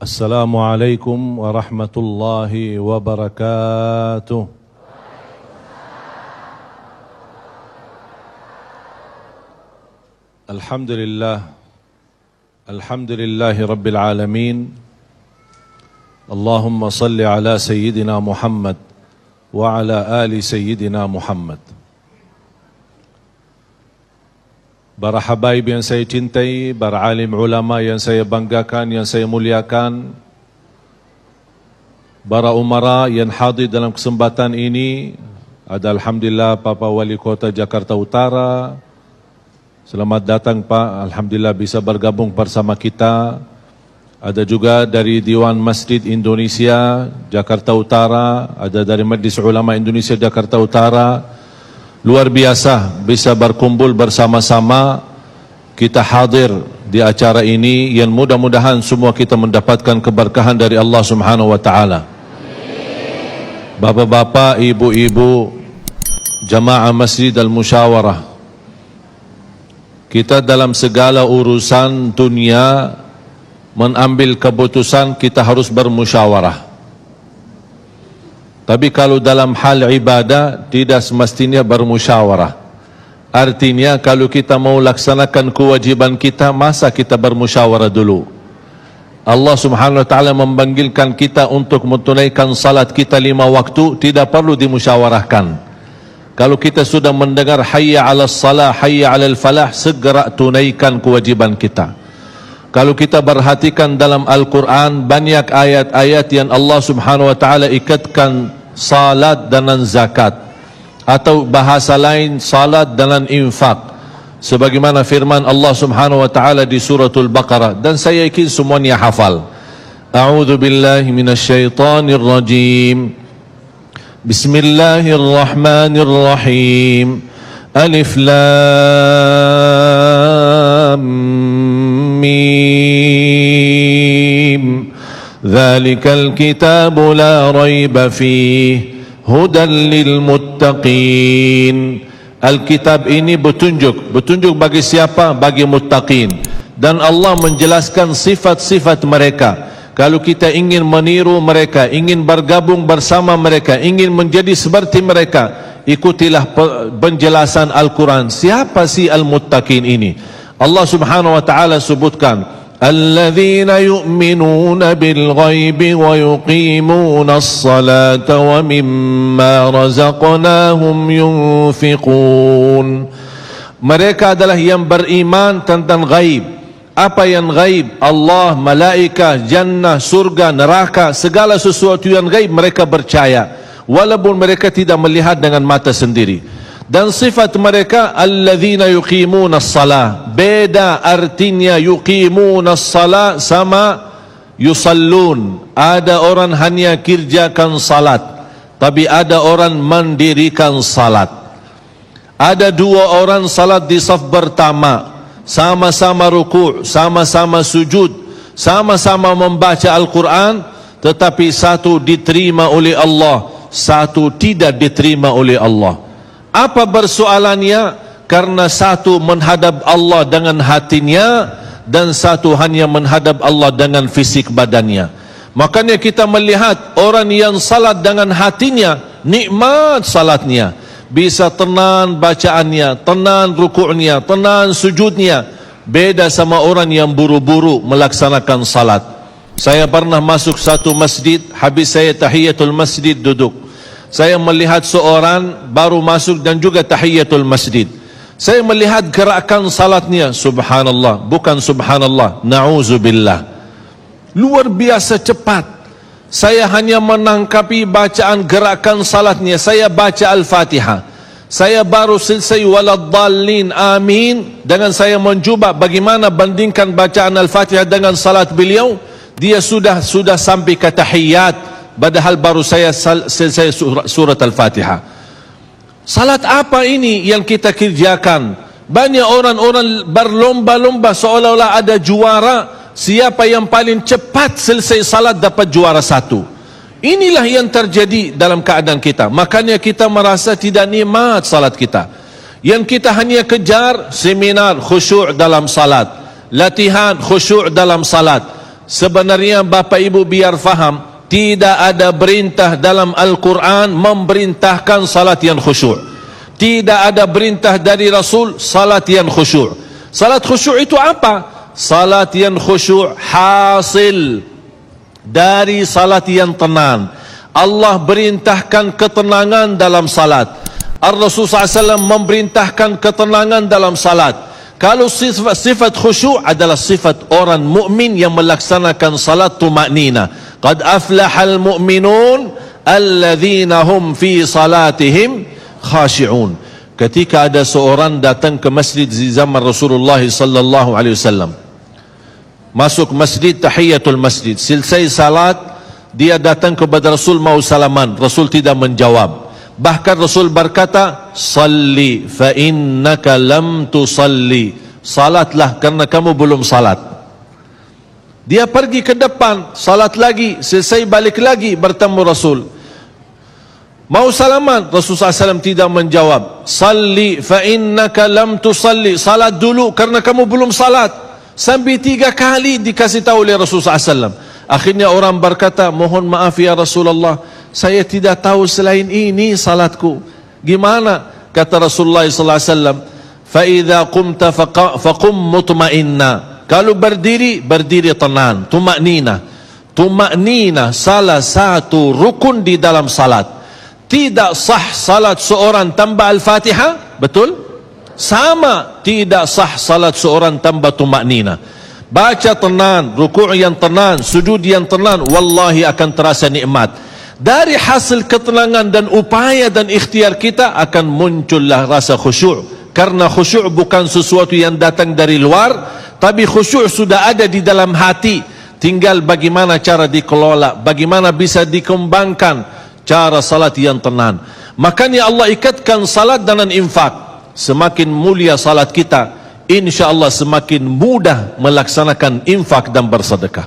Assalamualaikum warahmatullahi wabarakatuh. Alhamdulillah, alhamdulillahi rabbil alamin. Allahumma salli ala sayyidina Muhammad wa ala ali sayyidina Muhammad. Para habaib yang saya cintai, para alim ulama yang saya banggakan, yang saya muliakan, para umara yang hadir dalam kesempatan ini, ada alhamdulillah Bapak Wali Kota Jakarta Utara. Selamat datang Pak, alhamdulillah bisa bergabung bersama kita. Ada juga dari Dewan Masjid Indonesia Jakarta Utara, ada dari Majlis Ulama Indonesia Jakarta Utara. Luar biasa bisa berkumpul bersama-sama, kita hadir di acara ini yang mudah-mudahan semua kita mendapatkan keberkahan dari Allah Subhanahu wa taala. Bapak-bapak, ibu-ibu, jamaah Masjid Al-Musyawarah, kita dalam segala urusan dunia mengambil keputusan kita harus bermusyawarah. Tapi kalau dalam hal ibadah tidak semestinya bermusyawarah. Artinya kalau kita mau laksanakan kewajiban kita, masa kita bermusyawarah dulu? Allah Subhanahu wa taala memanggilkan kita untuk menunaikan salat kita 5 waktu, tidak perlu dimusyawarahkan. Kalau kita sudah mendengar hayya 'alas salah, hayya 'alal falah, segera tunaikan kewajiban kita. Kalau kita perhatikan dalam Al-Quran, banyak ayat-ayat yang Allah Subhanahu wa taala ikatkan salat dengan zakat, atau bahasa lain salat dengan infak, sebagaimana firman Allah Subhanahu wa taala di suratul Baqarah, dan saya yakin semuanya hafal. A'udzu billahi minasyaitonir rajim. Bismillahirrahmanirrahim. Alif lam mim. Dzalikal kitabu la raiba fihi hudan lil muttaqin. Alkitab ini petunjuk bagi siapa? Bagi muttaqin. Dan Allah menjelaskan sifat-sifat mereka. Kalau kita ingin meniru mereka, ingin bergabung bersama mereka, ingin menjadi seperti mereka, ikutilah penjelasan Al-Quran. Siapa sih al-muttaqin ini? Allah Subhanahu wa taala sebutkan, alladzina yu'minuna bil ghaibi wa yuqimuna as-salata wa mimma razaqnahum yunfiqun. Mereka adalah yang beriman tentang ghaib. Apa yang ghaib? Allah, malaikat, jannah, surga, neraka, segala sesuatu yang ghaib mereka percaya, walaupun mereka tidak melihat dengan mata sendiri. Dan sifat mereka alladzina yuqimuna as-salah. Beda artinya yuqimuna as-salah sama yusallun. Ada orang hanya kerjakan salat, tapi ada orang mendirikan salat. Ada 2 orang salat di saf pertama, sama-sama ruku', sama-sama sujud, sama-sama membaca Al-Quran, tetapi satu diterima oleh Allah, satu tidak diterima oleh Allah. Apa persoalannya? Karena satu menghadap Allah dengan hatinya, dan satu hanya menghadap Allah dengan fisik badannya. Makanya kita melihat orang yang salat dengan hatinya, nikmat salatnya, bisa tenang bacaannya, tenang rukuknya, tenang sujudnya. Beda sama orang yang buru-buru melaksanakan salat. Saya pernah masuk satu masjid, habis saya tahiyatul masjid duduk. Saya melihat seorang baru masuk dan juga tahiyatul masjid. Saya melihat gerakan salatnya, subhanallah, bukan subhanallah, na'udzubillah, luar biasa cepat. Saya hanya menangkapi bacaan gerakan salatnya. Saya baca Al-Fatihah, saya baru selesai waladdallin amin, dengan saya mencuba bagaimana bandingkan bacaan Al-Fatihah dengan salat beliau, dia sudah sampai ke tahiyat, padahal baru saya selesai surat Al-Fatihah. Salat apa ini yang kita kerjakan? Banyak orang-orang berlomba-lomba seolah-olah ada juara, siapa yang paling cepat selesai salat dapat juara 1. Inilah yang terjadi dalam keadaan kita. Makanya kita merasa tidak nikmat salat kita. Yang kita hanya kejar seminar khusyuk dalam salat, latihan khusyuk dalam salat, sebenarnya Bapak Ibu biar faham, tidak ada perintah dalam Al-Quran memerintahkan salat yang khusyuk. Tidak ada perintah dari Rasul salat yang khusyuk. Salat khusyuk itu apa? Salat yang khusyuk hasil dari salat yang tenang. Allah perintahkan ketenangan dalam salat. Ar-Rasul SAW memerintahkan ketenangan dalam salat. Kalau sifat khusyuk adalah sifat orang mukmin yang melaksanakan salat tumaknina. Qad aflahal mu'minun alladzina hum fi salatihim khashi'un. Ketika ada seorang datang ke masjid di zaman Rasulullah sallallahu alaihi wasallam, masuk masjid, tahiyatul masjid, selesai salat, dia datang kepada Rasul mau salaman, Rasul tidak menjawab. Bahkan Rasul berkata, salli fa innaka lam tusalli, salatlah karena kamu belum salat. Dia pergi ke depan, salat lagi, selesai balik lagi bertemu Rasul, mau salaman, Rasul SAW tidak menjawab. Salli fa innaka lam tusalli, salat dulu karena kamu belum salat. Sampai 3 kali dikasih tahu oleh Rasul SAW. Akhirnya orang berkata, mohon maaf ya Rasulullah, saya tidak tahu selain ini salatku. Gimana? Kata Rasulullah SAW, fa idza qumta faqum mutma'inna. Kalau berdiri, berdiri tenang, tumaknina. Tumaknina salah satu rukun di dalam salat. Tidak sah salat seorang tanpa Al-Fatihah, betul? Sama, tidak sah salat seorang tanpa tumaknina. Baca tenang, rukuk yang tenang, sujud yang tenang, wallahi akan terasa nikmat. Dari hasil ketenangan dan upaya dan ikhtiar kita akan muncullah rasa khusyuk. Karena khusyuk bukan sesuatu yang datang dari luar, tapi khusyuk sudah ada di dalam hati. Tinggal bagaimana cara dikelola, bagaimana bisa dikembangkan cara salat yang tenang. Makanya Allah ikatkan salat dengan infak. Semakin mulia salat kita, insya Allah semakin mudah melaksanakan infak dan bersedekah.